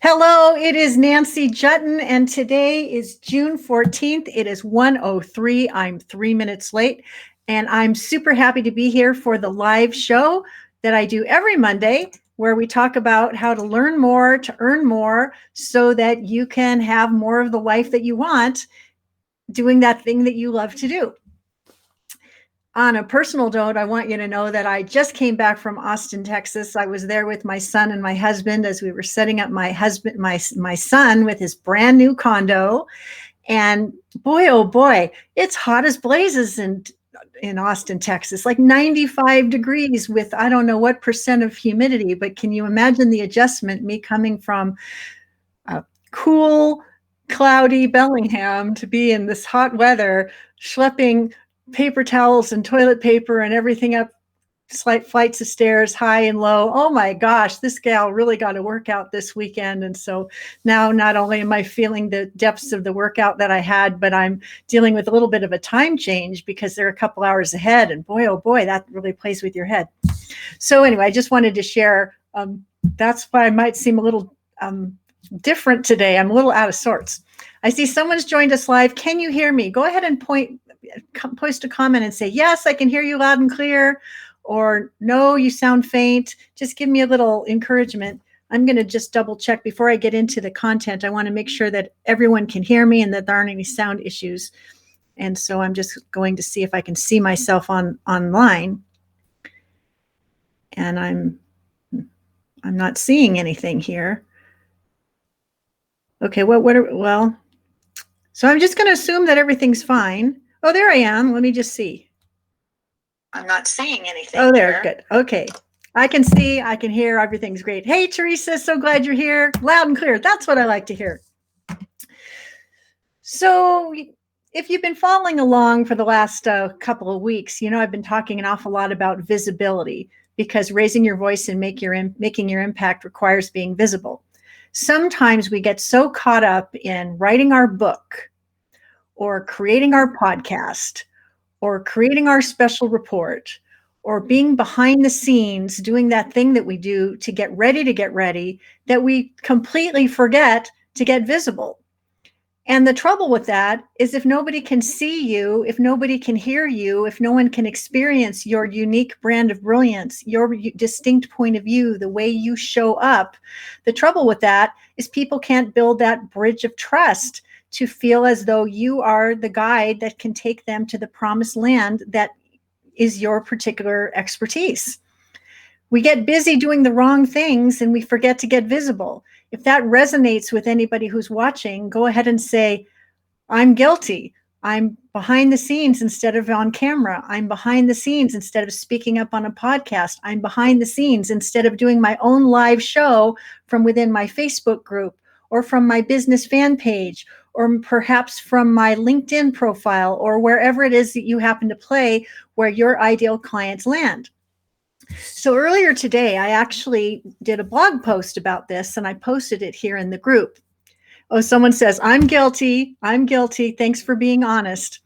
Hello, it is Nancy Juetten, and today is June 14th. It is 1:03. I'm 3 minutes late, and I'm super happy to be here for the live show that I do every Monday, where we talk about how to learn more, to earn more, so that you can have more of the life that you want, doing that thing that you love to do. On a personal note, I want you to know that I just came back from Austin, Texas. I was there with my son and my husband as we were setting up my son with his brand new condo. And boy, oh boy, it's hot as blazes in Austin, Texas, like 95 degrees with I don't know what percent of humidity. But can you imagine the adjustment, me coming from cool, cloudy Bellingham to be in this hot weather, schlepping paper towels and toilet paper and everything up slight flights of stairs, high and low. Oh my gosh, this gal really got a workout this weekend. And so now not only am I feeling the depths of the workout that I had, but I'm dealing with a little bit of a time change because they're a couple hours ahead. And boy, oh boy, that really plays with your head. So anyway, I just wanted to share. That's why I might seem a little different today. I'm a little out of sorts. I see someone's joined us live. Can you hear me? Go ahead and post a comment and say, yes, I can hear you loud and clear, or no, you sound faint. Just give me a little encouragement. I'm going to just double check before I get into the content. I want to make sure that everyone can hear me and that there aren't any sound issues. And so I'm just going to see if I can see myself online. And I'm not seeing anything here. Okay, well, so I'm just going to assume that everything's fine. Oh, there I am. Let me just see. I'm not seeing anything. Oh, there, good. Okay. I can see, I can hear, everything's great. Hey, Teresa, so glad you're here. Loud and clear. That's what I like to hear. So if you've been following along for the last couple of weeks, you know I've been talking an awful lot about visibility because raising your voice and making your impact requires being visible. Sometimes we get so caught up in writing our book or creating our podcast or creating our special report or being behind the scenes doing that thing that we do to get ready that we completely forget to get visible. And the trouble with that is if nobody can see you, if nobody can hear you, if no one can experience your unique brand of brilliance, your distinct point of view, the way you show up, the trouble with that is people can't build that bridge of trust to feel as though you are the guide that can take them to the promised land that is your particular expertise. We get busy doing the wrong things and we forget to get visible. If that resonates with anybody who's watching, go ahead and say, I'm guilty. I'm behind the scenes instead of on camera. I'm behind the scenes instead of speaking up on a podcast. I'm behind the scenes instead of doing my own live show from within my Facebook group or from my business fan page or perhaps from my LinkedIn profile or wherever it is that you happen to play where your ideal clients land. So earlier today, I actually did a blog post about this and I posted it here in the group. Oh, someone says, I'm guilty. I'm guilty. Thanks for being honest.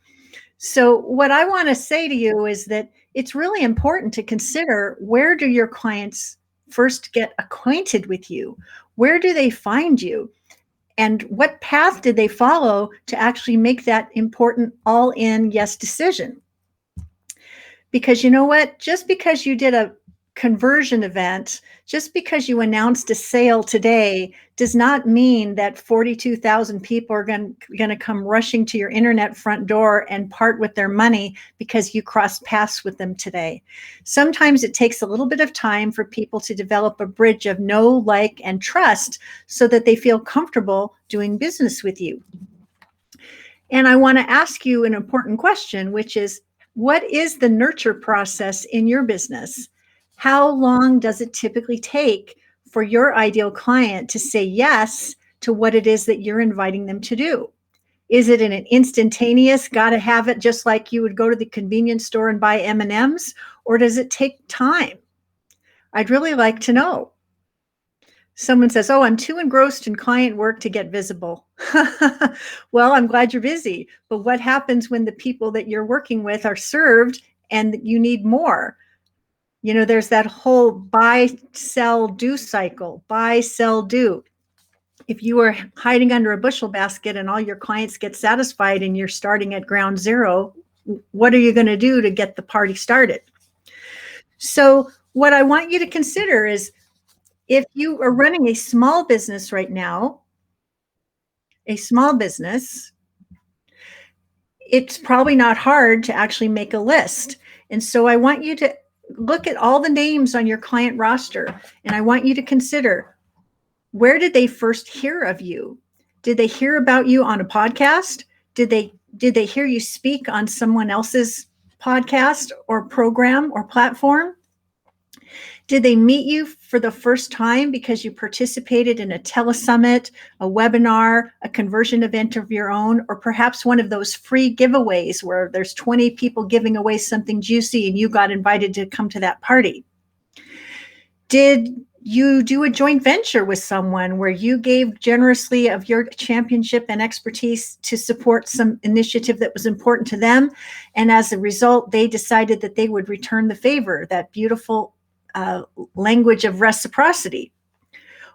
So what I want to say to you is that it's really important to consider, where do your clients first get acquainted with you? Where do they find you? And what path did they follow to actually make that important all-in yes decision? Because you know what? Just because you did a conversion event, just because you announced a sale today, does not mean that 42,000 people are going to come rushing to your internet front door and part with their money because you crossed paths with them today. Sometimes it takes a little bit of time for people to develop a bridge of know, like, and trust so that they feel comfortable doing business with you. And I want to ask you an important question, which is, what is the nurture process in your business? How long does it typically take for your ideal client to say yes to what it is that you're inviting them to do? Is it an instantaneous, got to have it, just like you would go to the convenience store and buy M&Ms, or does it take time? I'd really like to know. Someone says, oh, I'm too engrossed in client work to get visible. Well, I'm glad you're busy, but what happens when the people that you're working with are served and you need more? You know, there's that whole buy, sell, do cycle, buy, sell, do. If you are hiding under a bushel basket and all your clients get satisfied and you're starting at ground zero, what are you going to do to get the party started? So what I want you to consider is, if you are running a small business right now, it's probably not hard to actually make a list. And so I want you to look at all the names on your client roster, and I want you to consider, where did they first hear of you? Did they hear about you on a podcast? Did they hear you speak on someone else's podcast or program or platform? Did they meet you for the first time because you participated in a telesummit, a webinar, a conversion event of your own, or perhaps one of those free giveaways where there's 20 people giving away something juicy and you got invited to come to that party? Did you do a joint venture with someone where you gave generously of your championship and expertise to support some initiative that was important to them? And as a result, they decided that they would return the favor, that beautiful language of reciprocity.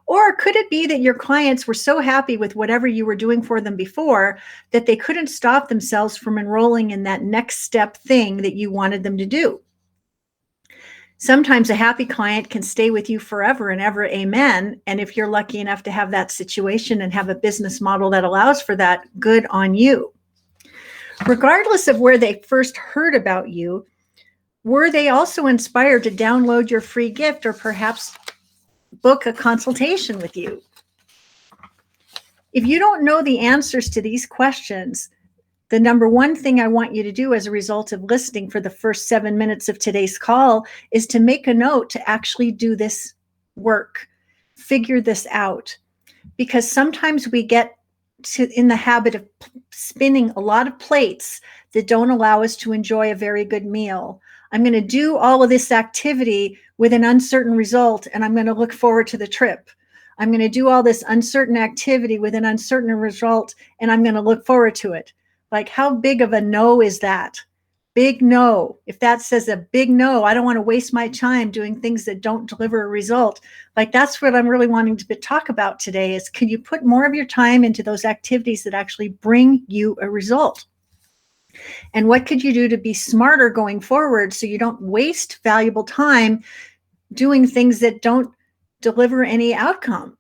Or could it be that your clients were so happy with whatever you were doing for them before that they couldn't stop themselves from enrolling in that next step thing that you wanted them to do? Sometimes a happy client can stay with you forever and ever, amen. And if you're lucky enough to have that situation and have a business model that allows for that, good on you. Regardless of where they first heard about you, were they also inspired to download your free gift or perhaps book a consultation with you? If you don't know the answers to these questions, the number one thing I want you to do as a result of listening for the first 7 minutes of today's call is to make a note to actually do this work, figure this out. Because sometimes we get in the habit of spinning a lot of plates that don't allow us to enjoy a very good meal. I'm going to do all of this activity with an uncertain result, and I'm going to look forward to the trip. I'm going to do all this uncertain activity with an uncertain result, and I'm going to look forward to it. Like, how big of a no is that? Big no. If that says a big no, I don't want to waste my time doing things that don't deliver a result. Like, that's what I'm really wanting to talk about today is, can you put more of your time into those activities that actually bring you a result? And what could you do to be smarter going forward so you don't waste valuable time doing things that don't deliver any outcome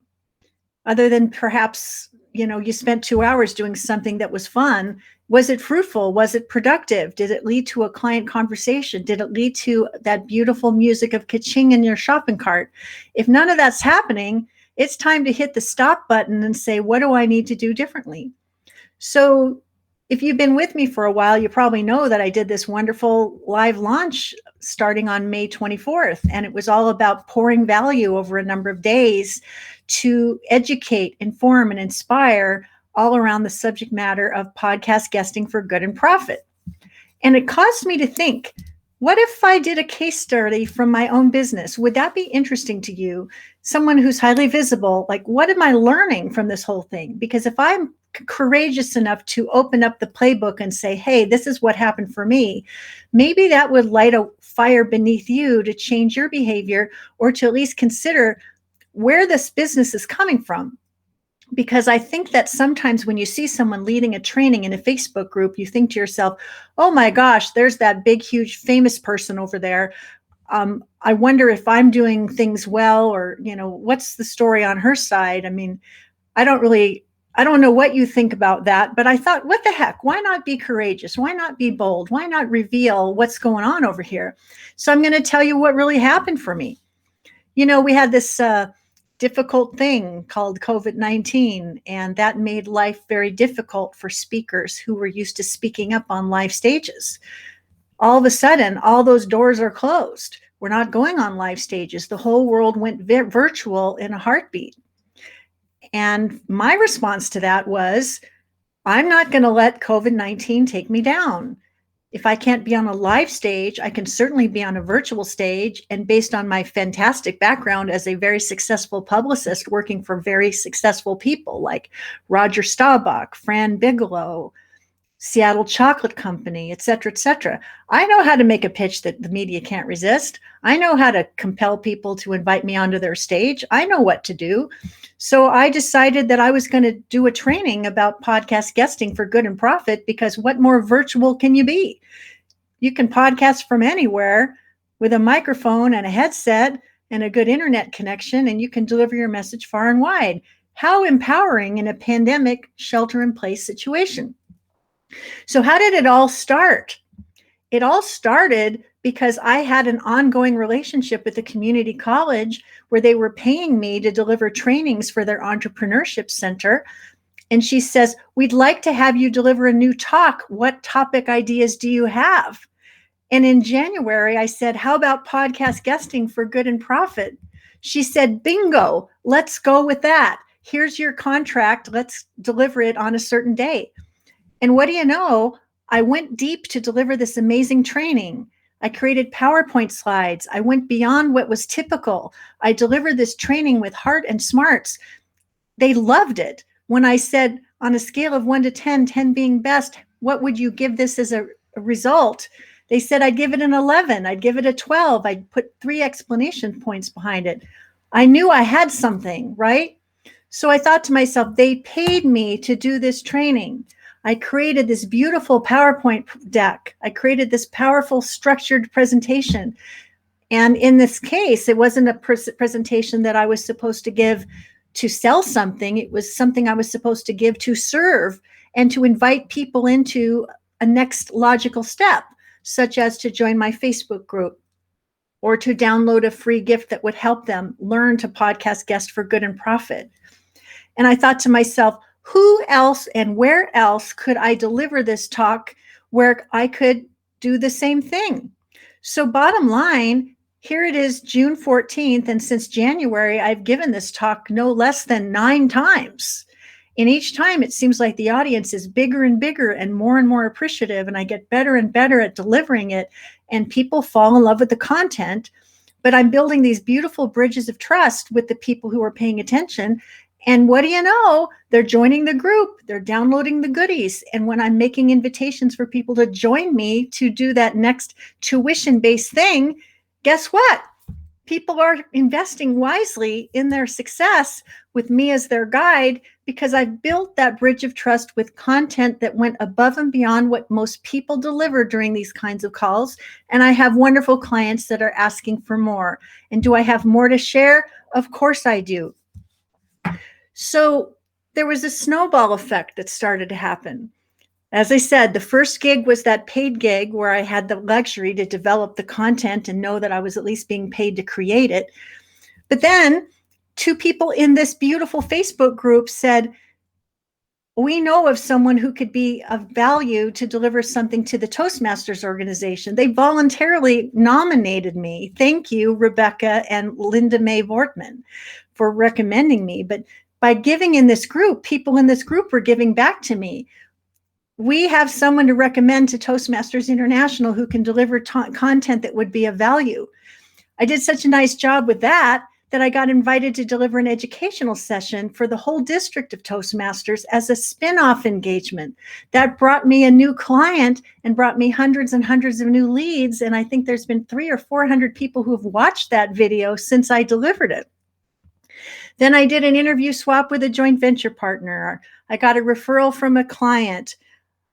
other than perhaps, you spent 2 hours doing something that was fun. Was it fruitful? Was it productive? Did it lead to a client conversation? Did it lead to that beautiful music of ka-ching in your shopping cart? If none of that's happening, it's time to hit the stop button and say, what do I need to do differently? So if you've been with me for a while, you probably know that I did this wonderful live launch starting on May 24th, and it was all about pouring value over a number of days to educate, inform, and inspire all around the subject matter of podcast guesting for good and profit. And it caused me to think, what if I did a case study from my own business? Would that be interesting to you? Someone who's highly visible, like, what am I learning from this whole thing? Because if I'm courageous enough to open up the playbook and say, hey, this is what happened for me, maybe that would light a fire beneath you to change your behavior, or to at least consider where this business is coming from. Because I think that sometimes when you see someone leading a training in a Facebook group, you think to yourself, oh my gosh, there's that big, huge, famous person over there. I wonder if I'm doing things well, or, what's the story on her side? I mean, I don't know what you think about that, but I thought, what the heck? Why not be courageous? Why not be bold? Why not reveal what's going on over here? So I'm going to tell you what really happened for me. We had this difficult thing called COVID-19, and that made life very difficult for speakers who were used to speaking up on live stages. All of a sudden, all those doors are closed. We're not going on live stages. The whole world went virtual in a heartbeat. And my response to that was, I'm not going to let COVID-19 take me down. If I can't be on a live stage, I can certainly be on a virtual stage. And based on my fantastic background as a very successful publicist working for very successful people like Roger Staubach, Fran Bigelow, Seattle Chocolate Company, et cetera, et cetera. I know how to make a pitch that the media can't resist. I know how to compel people to invite me onto their stage. I know what to do. So I decided that I was going to do a training about podcast guesting for good and profit, because what more virtual can you be? You can podcast from anywhere with a microphone and a headset and a good internet connection, and you can deliver your message far and wide. How empowering in a pandemic shelter-in-place situation. So how did it all start? It all started because I had an ongoing relationship with the community college where they were paying me to deliver trainings for their entrepreneurship center. And she says, we'd like to have you deliver a new talk. What topic ideas do you have? And in January, I said, how about podcast guesting for good and profit? She said, bingo, let's go with that. Here's your contract. Let's deliver it on a certain day. And what do you know? I went deep to deliver this amazing training. I created PowerPoint slides. I went beyond what was typical. I delivered this training with heart and smarts. They loved it. When I said on a scale of 1 to 10, 10 being best, what would you give this as a result? They said I'd give it an 11. I'd give it a 12. I'd put 3 explanation points behind it. I knew I had something, right? So I thought to myself, they paid me to do this training. I created this beautiful PowerPoint deck. I created this powerful structured presentation. And in this case, it wasn't a presentation that I was supposed to give to sell something. It was something I was supposed to give to serve and to invite people into a next logical step, such as to join my Facebook group or to download a free gift that would help them learn to podcast guest for good and profit. And I thought to myself, who else and where else could I deliver this talk where I could do the same thing? So bottom line, here it is, June 14th. And since January, I've given this talk no less than 9 times. And each time it seems like the audience is bigger and bigger and more appreciative. And I get better and better at delivering it. And people fall in love with the content. But I'm building these beautiful bridges of trust with the people who are paying attention. And what do you know? They're joining the group. They're downloading the goodies. And when I'm making invitations for people to join me to do that next tuition-based thing, guess what? People are investing wisely in their success with me as their guide, because I've built that bridge of trust with content that went above and beyond what most people deliver during these kinds of calls. And I have wonderful clients that are asking for more. And do I have more to share? Of course I do. So there was a snowball effect that started to happen. As I said, the first gig was that paid gig where I had the luxury to develop the content and know that I was at least being paid to create it. But then 2 people in this beautiful Facebook group said, we know of someone who could be of value to deliver something to the Toastmasters organization. They voluntarily nominated me. Thank you, Rebecca and Linda Mae Vortman, for recommending me. But by giving in this group, people in this group were giving back to me. We have someone to recommend to Toastmasters International who can deliver content that would be of value. I did such a nice job with that I got invited to deliver an educational session for the whole district of Toastmasters as a spin-off engagement. That brought me a new client and brought me hundreds and hundreds of new leads. And I think there's been 300 or 400 people who have watched that video since I delivered it. Then I did an interview swap with a joint venture partner. I got a referral from a client.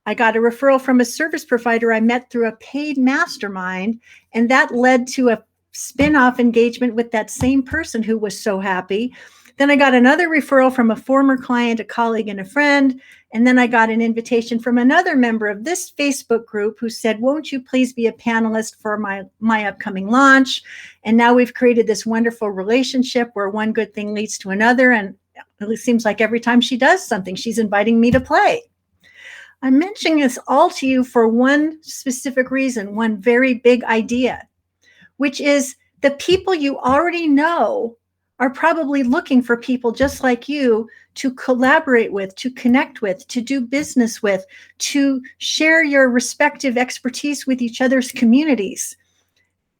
I got a referral from a service provider I met through a paid mastermind, and that led to a spin-off engagement with that same person who was so happy. Then I got another referral from a former client, a colleague, and a friend. And then I got an invitation from another member of this Facebook group who said, won't you please be a panelist for my upcoming launch? And now we've created this wonderful relationship where one good thing leads to another. And it seems like every time she does something, she's inviting me to play. I'm mentioning this all to you for one specific reason, one very big idea, which is the people you already know are probably looking for people just like you to collaborate with, to connect with, to do business with, to share your respective expertise with each other's communities.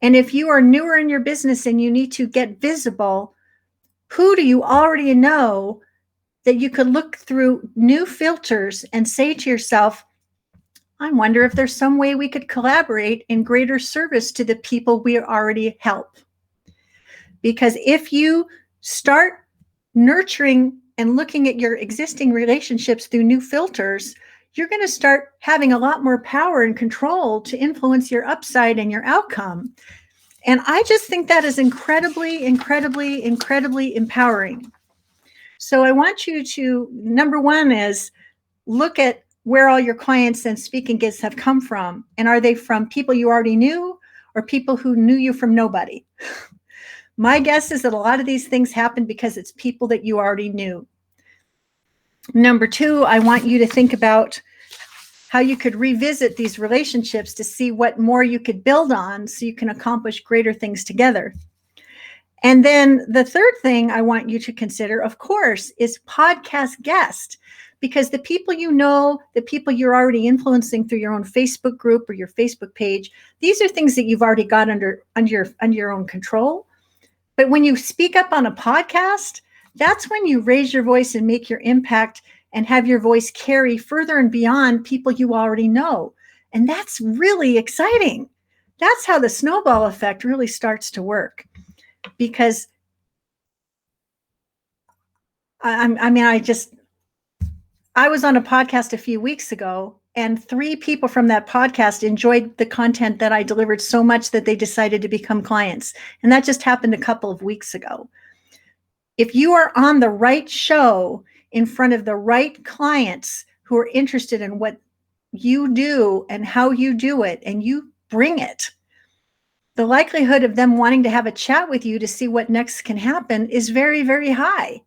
And if you are newer in your business and you need to get visible, who do you already know that you could look through new filters and say to yourself, I wonder if there's some way we could collaborate in greater service to the people we already help. Because if you start nurturing and looking at your existing relationships through new filters, you're going to start having a lot more power and control to influence your upside and your outcome. And I just think that is incredibly, incredibly, incredibly empowering. So I want you to, number one is look at where all your clients and speaking gigs have come from. And are they from people you already knew or people who knew you from nobody? My guess is that a lot of these things happen because it's people that you already knew. Number two, I want you to think about how you could revisit these relationships to see what more you could build on so you can accomplish greater things together. And then the third thing I want you to consider, of course, is podcast guest, because the people you know, the people you're already influencing through your own Facebook group or your Facebook page, these are things that you've already got under your own control. But when you speak up on a podcast, that's when you raise your voice and make your impact and have your voice carry further and beyond people you already know. And that's really exciting. That's how the snowball effect really starts to work. Because I was on a podcast a few weeks ago, and 3 people from that podcast enjoyed the content that I delivered so much that they decided to become clients. And that just happened a couple of weeks ago. If you are on the right show in front of the right clients who are interested in what you do and how you do it, and you bring it, the likelihood of them wanting to have a chat with you to see what next can happen is very, very high.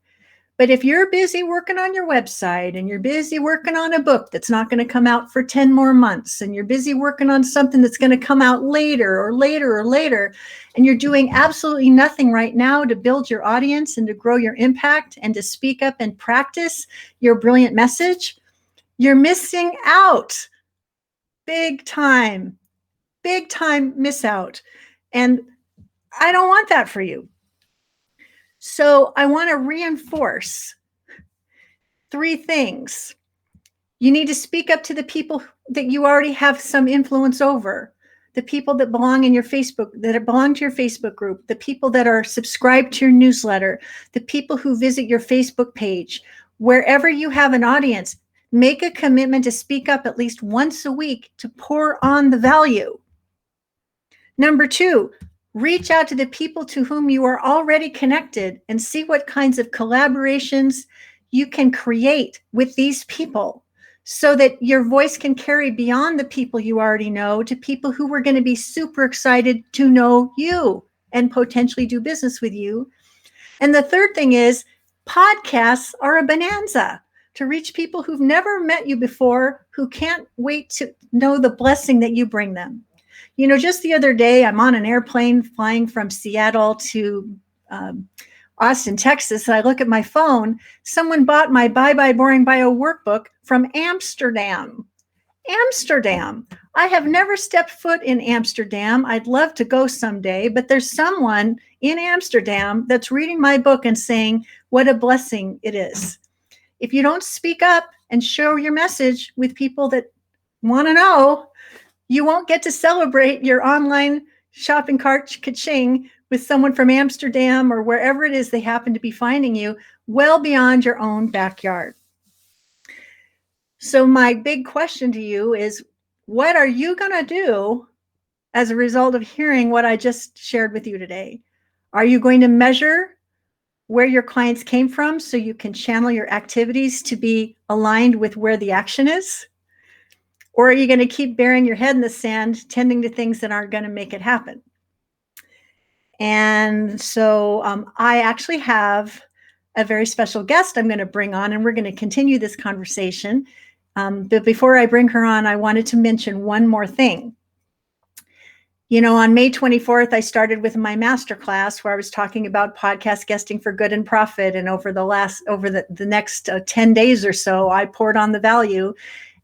But if you're busy working on your website and you're busy working on a book that's not going to come out for 10 more months, and you're busy working on something that's going to come out later, and you're doing absolutely nothing right now to build your audience and to grow your impact and to speak up and practice your brilliant message, you're missing out. Big time miss out. And I don't want that for you. So I want to reinforce 3 things. You need to speak up to the people that you already have some influence over, the people that belong in your Facebook, that belong to your Facebook group, the people that are subscribed to your newsletter, the people who visit your Facebook page. Wherever you have an audience, make a commitment to speak up at least once a week to pour on the value. Number 2, reach out to the people to whom you are already connected and see what kinds of collaborations you can create with these people so that your voice can carry beyond the people you already know to people who are going to be super excited to know you and potentially do business with you. And the third thing is podcasts are a bonanza to reach people who've never met you before, who can't wait to know the blessing that you bring them. You know, just the other day, I'm on an airplane flying from Seattle to Austin, Texas, and I look at my phone. Someone bought my Bye Bye Boring Bio workbook from Amsterdam. Amsterdam. I have never stepped foot in Amsterdam. I'd love to go someday, but there's someone in Amsterdam that's reading my book and saying what a blessing it is. If you don't speak up and share your message with people that want to know, you won't get to celebrate your online shopping cart ka-ching with someone from Amsterdam or wherever it is they happen to be finding you, well beyond your own backyard. So my big question to you is, what are you going to do as a result of hearing what I just shared with you today? Are you going to measure where your clients came from so you can channel your activities to be aligned with where the action is? Or are you going to keep burying your head in the sand, tending to things that aren't going to make it happen? And so I actually have a very special guest I'm going to bring on, and we're going to continue this conversation. But before I bring her on, I wanted to mention one more thing. You know, on May 24th, I started with my masterclass where I was talking about podcast guesting for good and profit. And over the next 10 days or so, I poured on the value.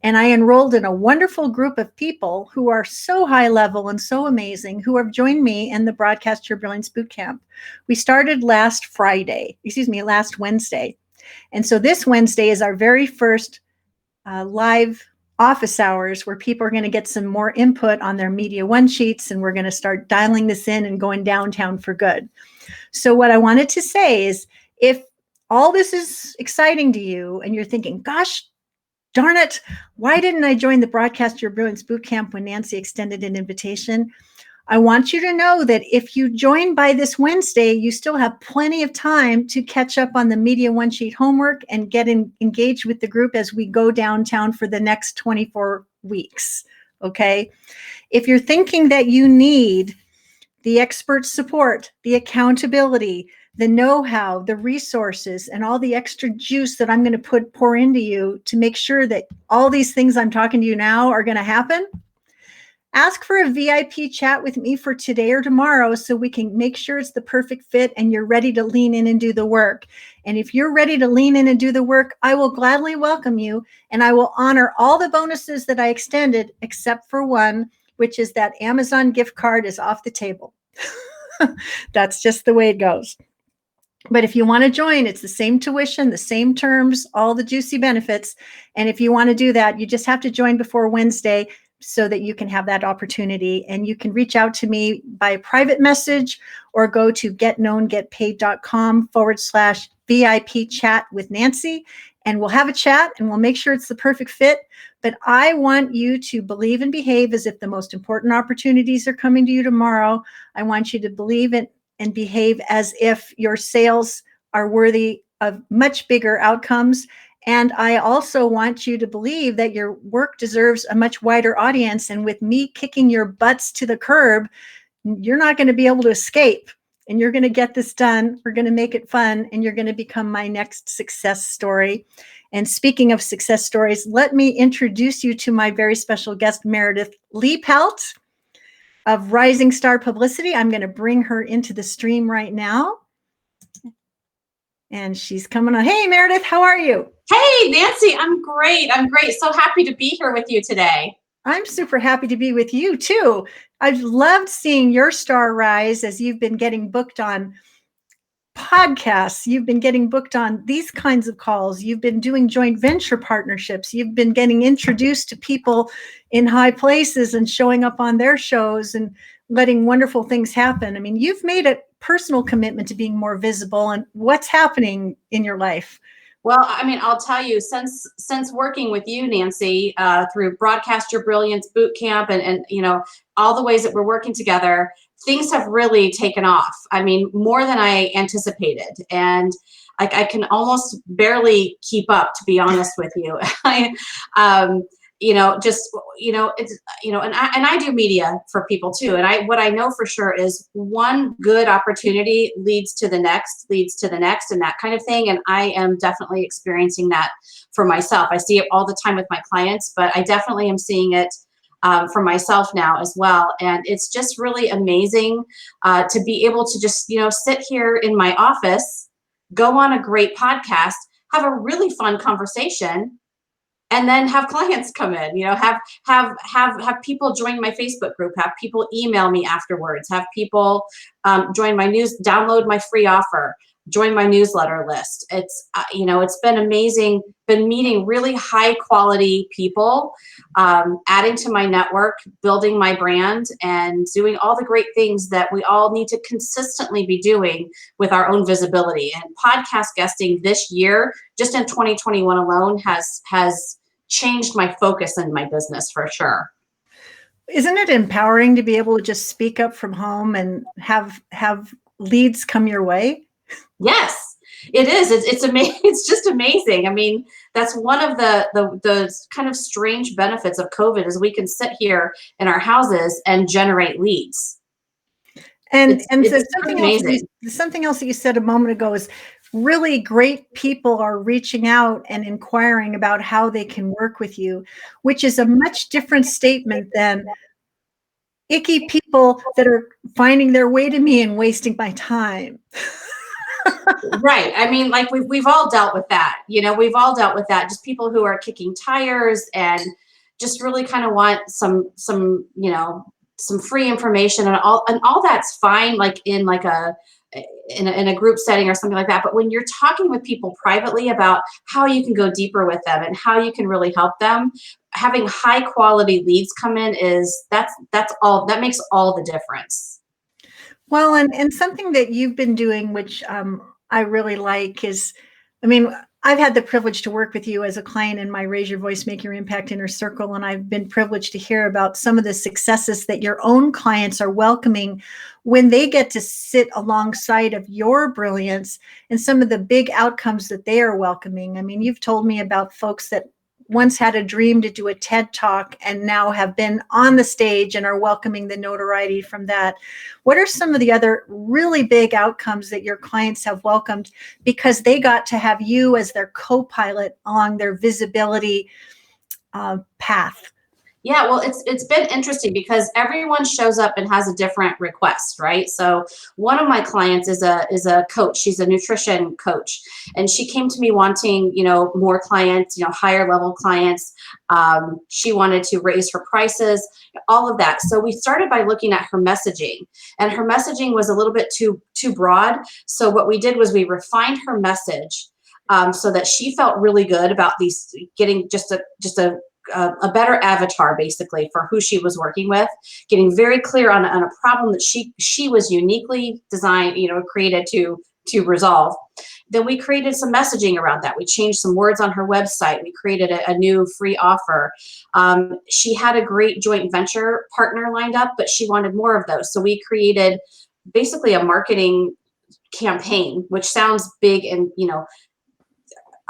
And I enrolled in a wonderful group of people who are so high level and so amazing, who have joined me in the Broadcast Your Brilliance Bootcamp. We started last Wednesday. And so this Wednesday is our very first live office hours where people are going to get some more input on their Media One sheets, and we're going to start dialing this in and going downtown for good. So what I wanted to say is, if all this is exciting to you and you're thinking, gosh, darn it, why didn't I join the Broadcast Your Brilliance Bootcamp when Nancy extended an invitation? I want you to know that if you join by this Wednesday, you still have plenty of time to catch up on the Media One Sheet homework and get engaged with the group as we go downtown for the next 24 weeks, okay? If you're thinking that you need the expert support, the accountability, the know-how, the resources, and all the extra juice that I'm going to pour into you to make sure that all these things I'm talking to you now are going to happen, ask for a VIP chat with me for today or tomorrow so we can make sure it's the perfect fit and you're ready to lean in and do the work. And if you're ready to lean in and do the work, I will gladly welcome you, and I will honor all the bonuses that I extended except for one, which is that Amazon gift card is off the table. That's just the way it goes. But if you want to join, it's the same tuition, the same terms, all the juicy benefits. And if you want to do that, you just have to join before Wednesday so that you can have that opportunity. And you can reach out to me by private message or go to getknowngetpaid.com/VIP chat with Nancy. And we'll have a chat and we'll make sure it's the perfect fit. But I want you to believe and behave as if the most important opportunities are coming to you tomorrow. I want you to believe it and behave as if your sales are worthy of much bigger outcomes. And I also want you to believe that your work deserves a much wider audience. And with me kicking your butts to the curb, you're not going to be able to escape. And you're going to get this done. We're going to make it fun. And you're going to become my next success story. And speaking of success stories, let me introduce you to my very special guest, Meredith Liepelt of Rising Star Publicity. I'm going to bring her into the stream right now. And she's coming on. Hey, Meredith, how are you? Hey, Nancy, I'm great. I'm great. So happy to be here with you today. I'm super happy to be with you too. I've loved seeing your star rise as you've been getting booked on podcasts. You've been getting booked on these kinds of calls. You've been doing joint venture partnerships. You've been getting introduced to people in high places and showing up on their shows and letting wonderful things happen. I mean, you've made a personal commitment to being more visible. And what's happening in your life? Well, I mean, I'll tell you, since working with you, Nancy, through Broadcast Your Brilliance Bootcamp and you know, all the ways that we're working together, things have really taken off. I mean, more than I anticipated. And I can almost barely keep up, to be honest with you. You know, just, you know, it's, you know, and I do media for people too. And what I know for sure is one good opportunity leads to the next, and that kind of thing. And I am definitely experiencing that for myself. I see it all the time with my clients, but I definitely am seeing it for myself now as well. And it's just really amazing to be able to just, you know, sit here in my office, go on a great podcast, have a really fun conversation, and then have clients come in, you know, have people join my Facebook group, have people email me afterwards, have people join my download my free offer, join my newsletter list. It's, you know, it's been amazing, been meeting really high quality people, adding to my network, building my brand, and doing all the great things that we all need to consistently be doing with our own visibility. And podcast guesting this year, just in 2021 alone, has changed my focus in my business for sure. Isn't it empowering to be able to just speak up from home and have leads come your way? Yes, it is. It's amazing. It's just amazing. I mean, that's one of the kind of strange benefits of COVID is we can sit here in our houses and generate leads. And it's something else that you said a moment ago is really great people are reaching out and inquiring about how they can work with you, which is a much different statement than icky people that are finding their way to me and wasting my time. Right. I mean, like we've all dealt with that. You know, we've all dealt with that. Just people who are kicking tires and just really kind of want some, you know, some free information and all that's fine. Like in like a in a group setting or something like that. But when you're talking with people privately about how you can go deeper with them and how you can really help them, having high quality leads come in that's all that makes all the difference. Well, and something that you've been doing, which I really like, is, I mean, I've had the privilege to work with you as a client in my Raise Your Voice, Make Your Impact inner circle, and I've been privileged to hear about some of the successes that your own clients are welcoming when they get to sit alongside of your brilliance and some of the big outcomes that they are welcoming. I mean, you've told me about folks that once had a dream to do a TED Talk and now have been on the stage and are welcoming the notoriety from that. What are some of the other really big outcomes that your clients have welcomed because they got to have you as their co-pilot along their visibility path? Yeah, well, it's been interesting because everyone shows up and has a different request, right? So one of my clients is a coach. She's a nutrition coach, and she came to me wanting, more clients, higher level clients. She wanted to raise her prices, all of that. So we started by looking at her messaging, and her messaging was a little bit too broad. So what we did was we refined her message so that she felt really good about getting just a better avatar basically for who she was working with, getting very clear on a problem that she was uniquely designed, created to resolve. Then we created some messaging around that. We changed some words on her website. We created a new free offer. She had a great joint venture partner lined up, but she wanted more of those. So we created basically a marketing campaign, which sounds big and,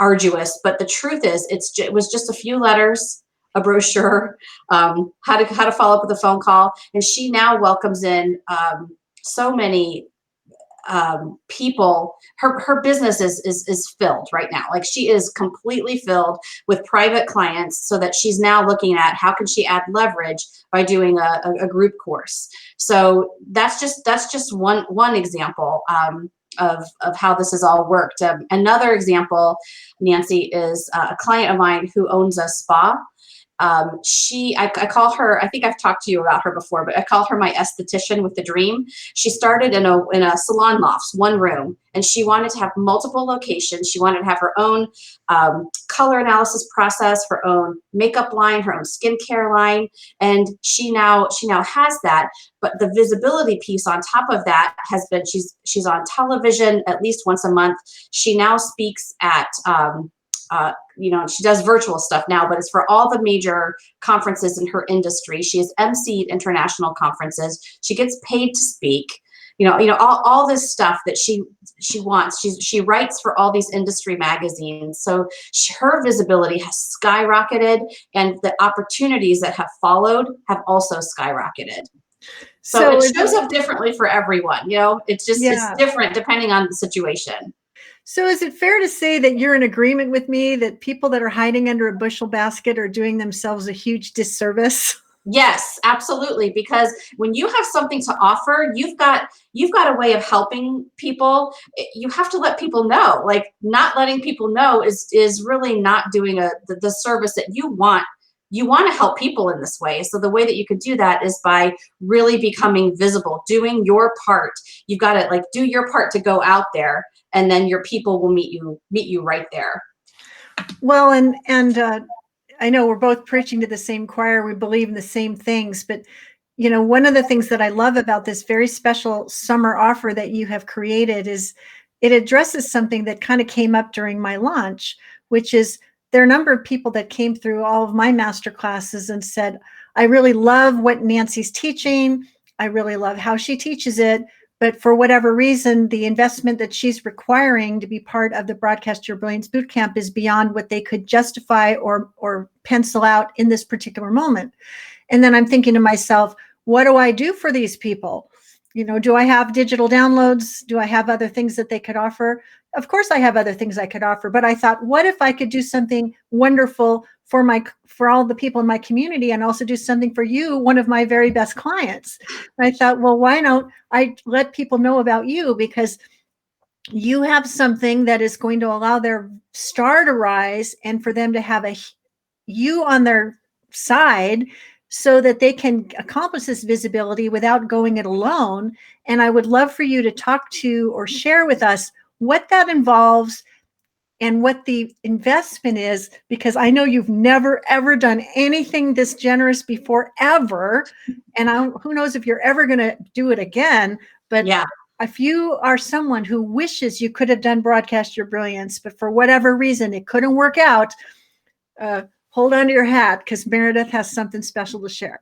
arduous, but the truth is it was just a few letters, a brochure, how to follow up with a phone call. And she now welcomes in so many people. Her business is filled right now. Like, she is completely filled with private clients, so that she's now looking at how can she add leverage by doing a group course. So that's just one example of how this has all worked. Another example, Nancy, is a client of mine who owns a spa. I call her, I think I've talked to you about her before, but I call her my esthetician with the dream. She started in a salon loft, one room, and she wanted to have multiple locations. She wanted to have her own color analysis process, her own makeup line, her own skincare line, and she now has that. But the visibility piece on top of that has been she's on television at least once a month. She now speaks at she does virtual stuff now, but it's for all the major conferences in her industry. She has emceed international conferences. She gets paid to speak. All this stuff that she wants. She writes for all these industry magazines. So her visibility has skyrocketed, and the opportunities that have followed have also skyrocketed. So it shows up differently for everyone. It's different depending on the situation. So is it fair to say that you're in agreement with me that people that are hiding under a bushel basket are doing themselves a huge disservice? Yes, absolutely. Because when you have something to offer, you've got a way of helping people. You have to let people know. Like, not letting people know is really not doing the service that you want. You want to help people in this way. So the way that you could do that is by really becoming visible, doing your part. You've got to do your part to go out there, and then your people will meet you right there. Well, and I know we're both preaching to the same choir. We believe in the same things, but one of the things that I love about this very special summer offer that you have created is it addresses something that kind of came up during my launch, which is there are a number of people that came through all of my master classes and said, I really love what Nancy's teaching. I really love how she teaches it. But for whatever reason, the investment that she's requiring to be part of the Broadcast Your Brilliance Bootcamp is beyond what they could justify or pencil out in this particular moment. And then I'm thinking to myself, what do I do for these people? Do I have digital downloads? Do I have other things that they could offer? Of course I have other things I could offer, but I thought, what if I could do something wonderful for all the people in my community, and also do something for you, one of my very best clients? And I thought, well, why don't I let people know about you? Because you have something that is going to allow their star to rise, and for them to have you on their side so that they can accomplish this visibility without going it alone. And I would love for you to talk to or share with us what that involves and what the investment is, because I know you've never, ever done anything this generous before, ever. And who knows if you're ever going to do it again. But Yeah. if you are someone who wishes you could have done Broadcast Your Brilliance, but for whatever reason it couldn't work out, hold on to your hat, because Meredith has something special to share.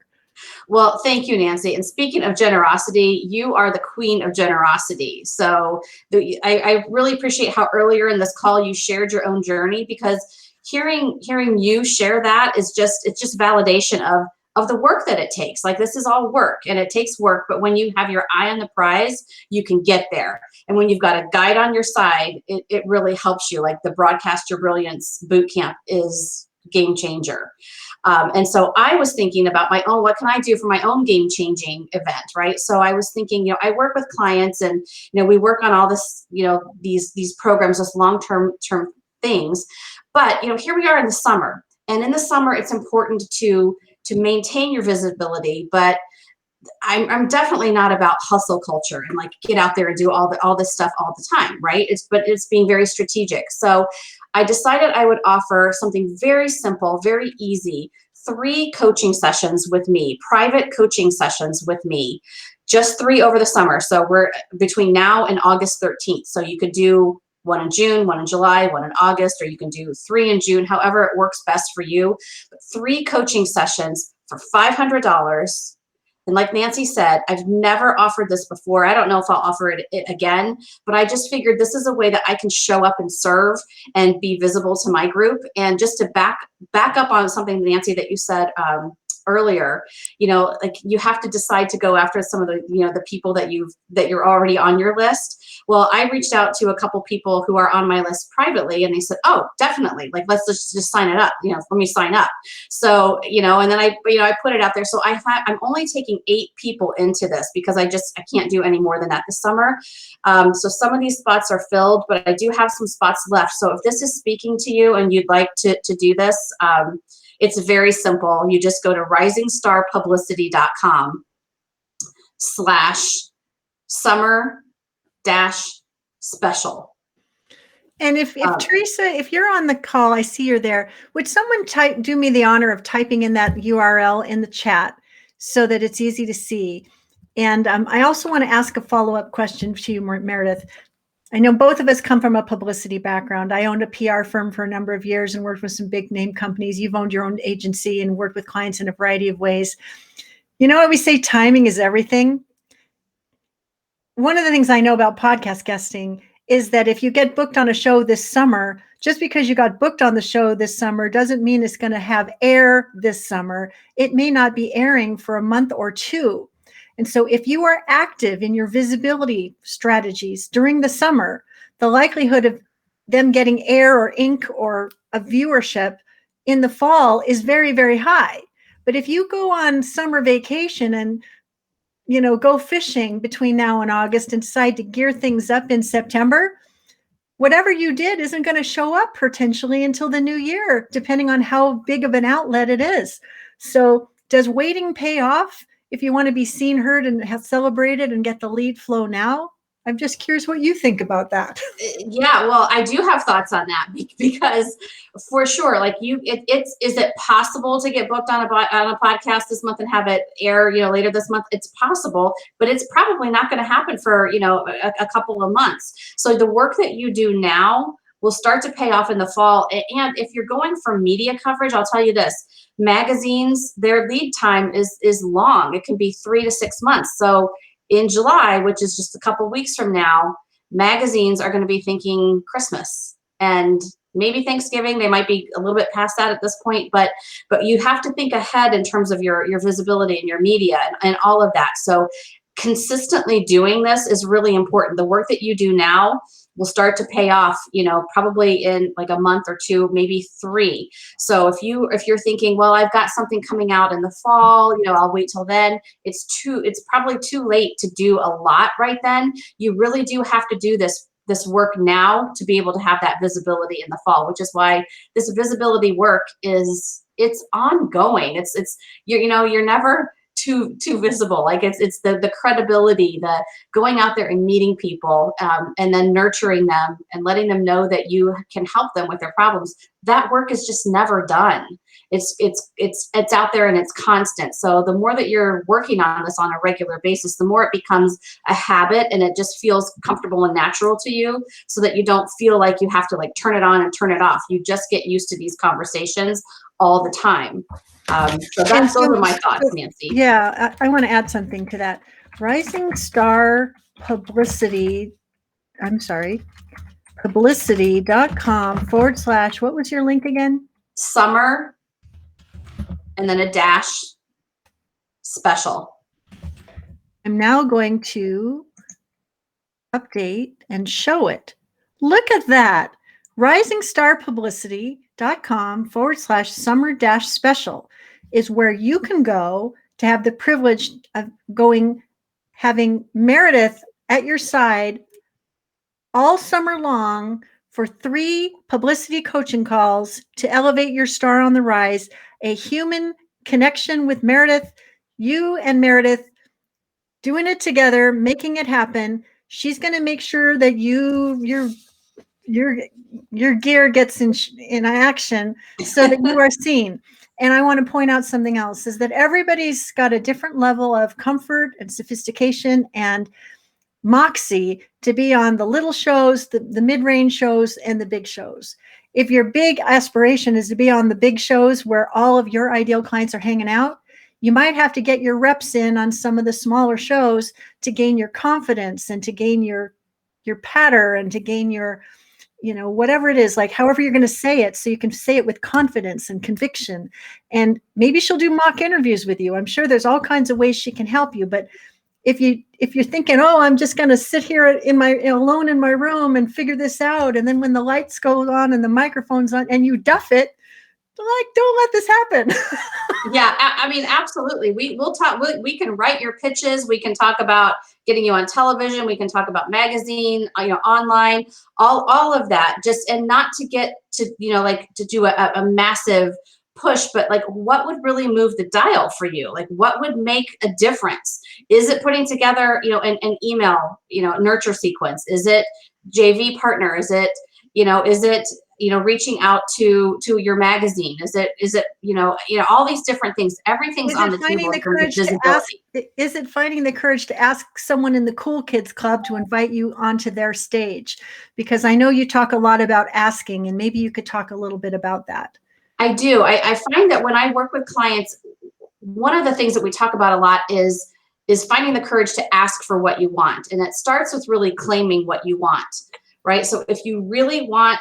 Well, thank you, Nancy. And speaking of generosity, you are the queen of generosity. So I really appreciate how earlier in this call you shared your own journey, because hearing you share that is it's just validation of the work that it takes. Like, this is all work and it takes work, but when you have your eye on the prize, you can get there. And when you've got a guide on your side, it really helps you. Like, the Broadcast Your Brilliance bootcamp is game changer. And so I was thinking about my own, what can I do for my own game changing event, right? So I was thinking, I work with clients and, we work on all this, these programs, this long-term things. But, here we are in the summer, and in the summer, it's important to maintain your visibility, but I'm definitely not about hustle culture and like get out there and do all this stuff all the time, right? But it's being very strategic. So I decided I would offer something very simple, very easy, 3 coaching sessions with me, private coaching sessions with me, just 3 over the summer. So we're between now and August 13th. So you could do 1 in June, 1 in July, 1 in August, or you can do 3 in June, however it works best for you. But 3 coaching sessions for $500. And like Nancy said, I've never offered this before. I don't know if I'll offer it again, but I just figured this is a way that I can show up and serve and be visible to my group. And just to back up on something, Nancy, that you said earlier, like, you have to decide to go after some of the, the people that you're already on your list. Well, I reached out to a couple people who are on my list privately, and they said, "Oh, definitely. Like, let's just sign it up. Let me sign up." So, and then I put it out there. So I'm only taking 8 people into this, because I can't do any more than that this summer. So some of these spots are filled, but I do have some spots left. So if this is speaking to you and you'd like to do this, it's very simple. You just go to risingstarpublicity.com/summer-special. And if Teresa, if you're on the call, I see you're there. Would someone do me the honor of typing in that URL in the chat so that it's easy to see? And I also want to ask a follow-up question to you, Meredith. I know both of us come from a publicity background. I owned a PR firm for a number of years and worked with some big name companies. You've owned your own agency and worked with clients in a variety of ways. You know what we say, timing is everything. One of the things I know about podcast guesting is that if you get booked on a show this summer, just because you got booked on the show this summer doesn't mean it's going to have air this summer. It may not be airing for a month or 2. And so if you are active in your visibility strategies during the summer, the likelihood of them getting air or ink or a viewership in the fall is very, very high. But if you go on summer vacation and go fishing between now and August and decide to gear things up in September, whatever you did isn't going to show up potentially until the new year, depending on how big of an outlet it is. So does waiting pay off if you want to be seen, heard, and have celebrated and get the lead flow now? I'm just curious what you think about that. Yeah, well, I do have thoughts on that, because for sure, like is it possible to get booked on a podcast this month and have it air, later this month? It's possible, but it's probably not going to happen for, a couple of months. So the work that you do now will start to pay off in the fall. And if you're going for media coverage, I'll tell you this, magazines, their lead time is long. It can be 3 to 6 months. So in July, which is just a couple weeks from now, magazines are going to be thinking Christmas and maybe Thanksgiving. They might be a little bit past that at this point, but you have to think ahead in terms of your visibility and your media and all of that. So consistently doing this is really important. The work that you do now will start to pay off, probably in like a month or 2, maybe 3. So if you're thinking, well, I've got something coming out in the fall, I'll wait till then, it's probably too late to do a lot right then. You really do have to do this work now to be able to have that visibility in the fall, which is why this visibility work is it's ongoing. It's you're never too visible. Like it's the credibility, the going out there and meeting people, and then nurturing them and letting them know that you can help them with their problems. That work is just never done. It's out there and it's constant. So the more that you're working on this on a regular basis, the more it becomes a habit, and it just feels comfortable and natural to you, so that you don't feel like you have to like turn it on and turn it off. You just get used to these conversations all the time. So those are my thoughts, Nancy. Yeah, I want to add something to that. Rising Star Publicity, publicity.com / what was your link again? Summer, and then a dash, special. I'm now going to update and show it. Look at that. RisingStarPublicity.com / summer - special is where you can go to have the privilege of having Meredith at your side all summer long for 3 publicity coaching calls to elevate your star on the rise, a human connection with Meredith, you and Meredith doing it together, making it happen. She's going to make sure that your gear gets in action so that you are seen. And I want to point out something else, is that everybody's got a different level of comfort and sophistication and moxie to be on the little shows, the mid-range shows, and the big shows. If your big aspiration is to be on the big shows where all of your ideal clients are hanging out, you might have to get your reps in on some of the smaller shows to gain your confidence and to gain your patter and to gain your, whatever it is, like however you're going to say it, so you can say it with confidence and conviction. And maybe she'll do mock interviews with you. I'm sure there's all kinds of ways she can help you. But if you're thinking, oh, I'm just going to sit here alone in my room and figure this out, and then when the lights go on and the microphone's on and you duff it, like, don't let this happen. Yeah, I mean, absolutely. We'll talk. We can write your pitches. We can talk about getting you on television. We can talk about magazine, online, all of that. Just, and not to get to, like to do a massive push, but like what would really move the dial for you? Like what would make a difference? Is it putting together, an email, nurture sequence? Is it JV partner? Is it, reaching out to your magazine? Is it, all these different things, everything's on the table in terms of visibility. Is it finding the courage to ask someone in the Cool Kids Club to invite you onto their stage? Because I know you talk a lot about asking, and maybe you could talk a little bit about that. I do. I find that when I work with clients, one of the things that we talk about a lot is finding the courage to ask for what you want. And it starts with really claiming what you want, right? So if you really want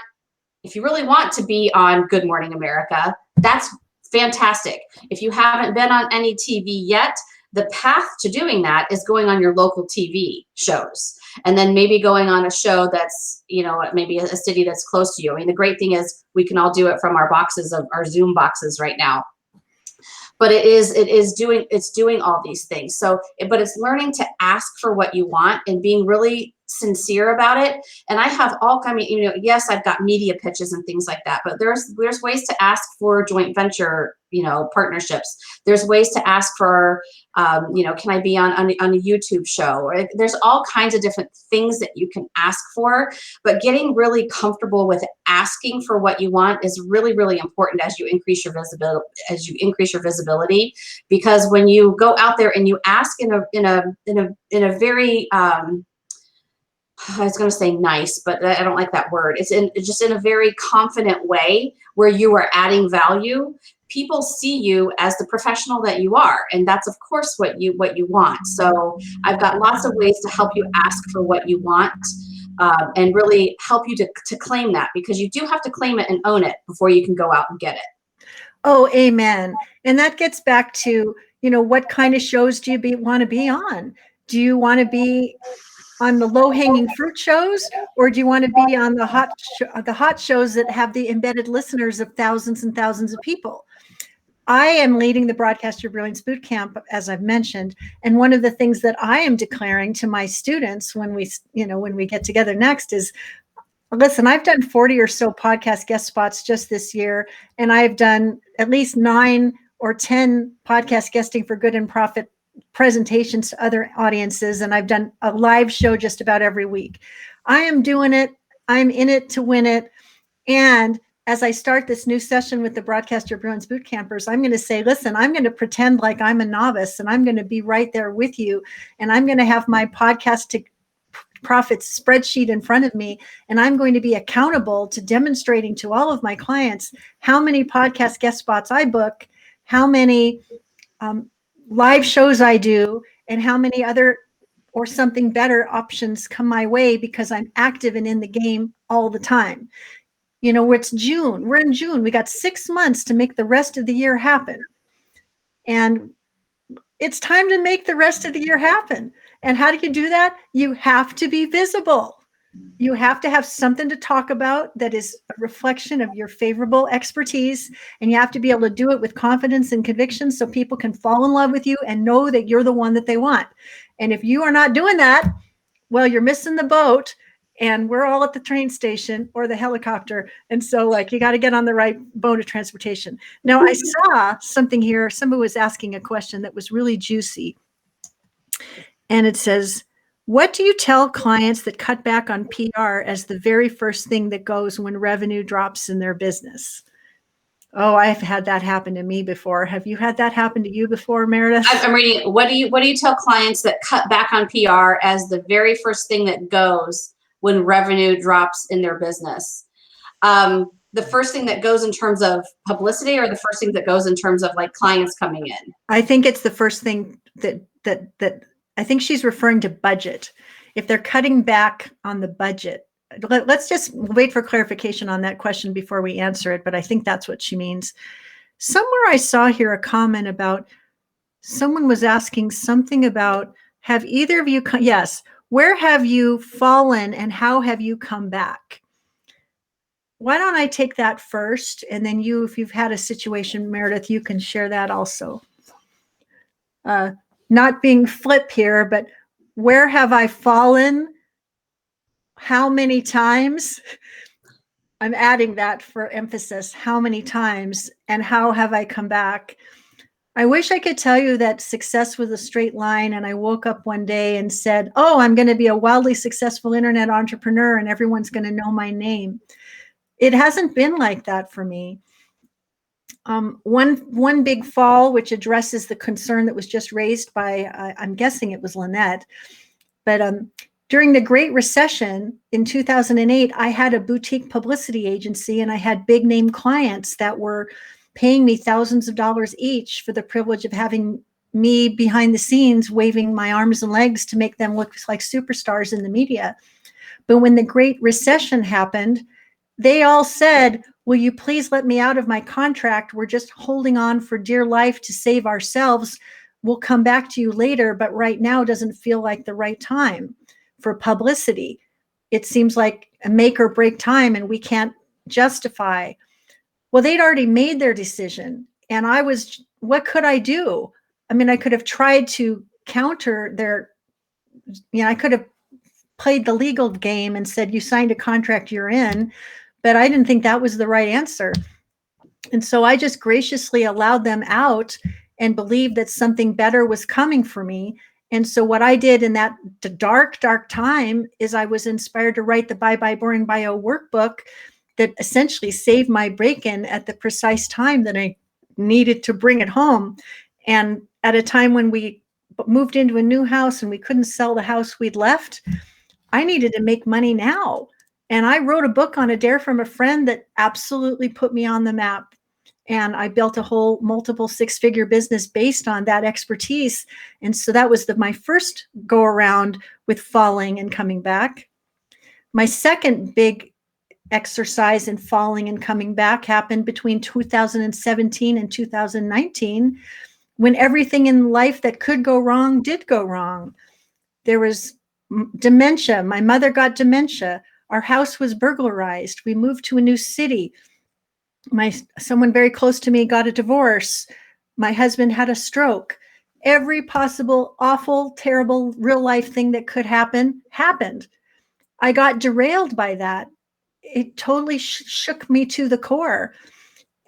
to be on Good Morning America, that's fantastic. If you haven't been on any TV yet, the path to doing that is going on your local TV shows, and then maybe going on a show that's, maybe a city that's close to you. I mean, the great thing is we can all do it from our Zoom boxes right now. But it's doing all these things. So, but it's learning to ask for what you want and being really sincere about it. And I have yes, I've got media pitches and things like that, but there's ways to ask for joint venture, partnerships. There's ways to ask for, can I be on a YouTube show? Or there's all kinds of different things that you can ask for, but getting really comfortable with asking for what you want is really, really important as you increase your visibility. Because when you go out there and you ask in a very, I was going to say nice, but I don't like that word. It's just in a very confident way where you are adding value. People see you as the professional that you are, and that's of course what you want. So I've got lots of ways to help you ask for what you want, and really help you to claim that, because you do have to claim it and own it before you can go out and get it. Oh, amen. And that gets back to, what kind of shows do you want to be on? Do you want to be on the low-hanging fruit shows, or do you want to be on the hot shows that have the embedded listeners of thousands and thousands of people? I am leading the Broadcast Your Brilliance Boot Camp, as I've mentioned, and one of the things that I am declaring to my students when we get together next is, Listen, I've done 40 or so podcast guest spots just this year, and I've done at least 9 or 10 podcast guesting for good and profit presentations to other audiences, and I've done a live show just about every week. I am doing it. I'm in it to win it. And as I start this new session with the Broadcaster Brilliance Boot Campers, I'm going to say, listen, I'm going to pretend like I'm a novice, and I'm going to be right there with you. And I'm going to have my podcast to profit spreadsheet in front of me, and I'm going to be accountable to demonstrating to all of my clients how many podcast guest spots I book, how many live shows I do, and how many other or something better options come my way because I'm active and in the game all the time. You know, it's June. We're in June. We got 6 months to make the rest of the year happen. And it's time to make the rest of the year happen. And how do you do that? You have to be visible. You have to have something to talk about that is a reflection of your favorable expertise. And you have to be able to do it with confidence and conviction so people can fall in love with you and know that you're the one that they want. And if you are not doing that, well, you're missing the boat. And we're all at the train station or the helicopter. And so like, you got to get on the right boat of transportation. Now I saw something here. Somebody was asking a question that was really juicy. And it says, what do you tell clients that cut back on PR as the very first thing that goes when revenue drops in their business? Oh, I've had that happen to me before. Have you had that happen to you before, Meredith? I'm reading. What do you tell clients that cut back on PR as the very first thing that goes when revenue drops in their business? The first thing that goes in terms of publicity, or the first thing that goes in terms of like clients coming in? I think it's the first thing that I think she's referring to budget. If they're cutting back on the budget, let's just wait for clarification on that question before we answer it. But I think that's what she means. Somewhere I saw here a comment about someone was asking something about, have either of you, yes, where have you fallen and how have you come back? Why don't I take that first? And then you, if you've had a situation, Meredith, you can share that also. Not being flip here, but where have I fallen? How many times? I'm adding that for emphasis. How many times? And how have I come back? I wish I could tell you that success was a straight line and I woke up one day and said, oh, I'm going to be a wildly successful internet entrepreneur and everyone's going to know my name. It hasn't been like that for me. One big fall, which addresses the concern that was just raised by, I'm guessing it was Lynette, but during the Great Recession in 2008, I had a boutique publicity agency and I had big name clients that were paying me thousands of dollars each for the privilege of having me behind the scenes waving my arms and legs to make them look like superstars in the media. But when the Great Recession happened, they all said, will you please let me out of my contract? We're just holding on for dear life to save ourselves. We'll come back to you later, but right now doesn't feel like the right time for publicity. It seems like a make or break time and we can't justify. Well, they'd already made their decision. And what could I do? I mean, I could have tried to counter their, I could have played the legal game and said, you signed a contract, you're in. But I didn't think that was the right answer. And so I just graciously allowed them out and believed that something better was coming for me. And so what I did in that dark, dark time is I was inspired to write the Bye Bye Boring Bio workbook that essentially saved my break-in at the precise time that I needed to bring it home. And at a time when we moved into a new house and we couldn't sell the house we'd left, I needed to make money now. And I wrote a book on a dare from a friend that absolutely put me on the map. And I built a whole multiple six-figure business based on that expertise. And so that was my first go around with falling and coming back. My second big exercise in falling and coming back happened between 2017 and 2019, when everything in life that could go wrong did go wrong. There was dementia. My mother got dementia. Our house was burglarized. We moved to a new city. Someone very close to me got a divorce. My husband had a stroke. Every possible awful, terrible, real life thing that could happen happened. I got derailed by that. it totally shook me to the core.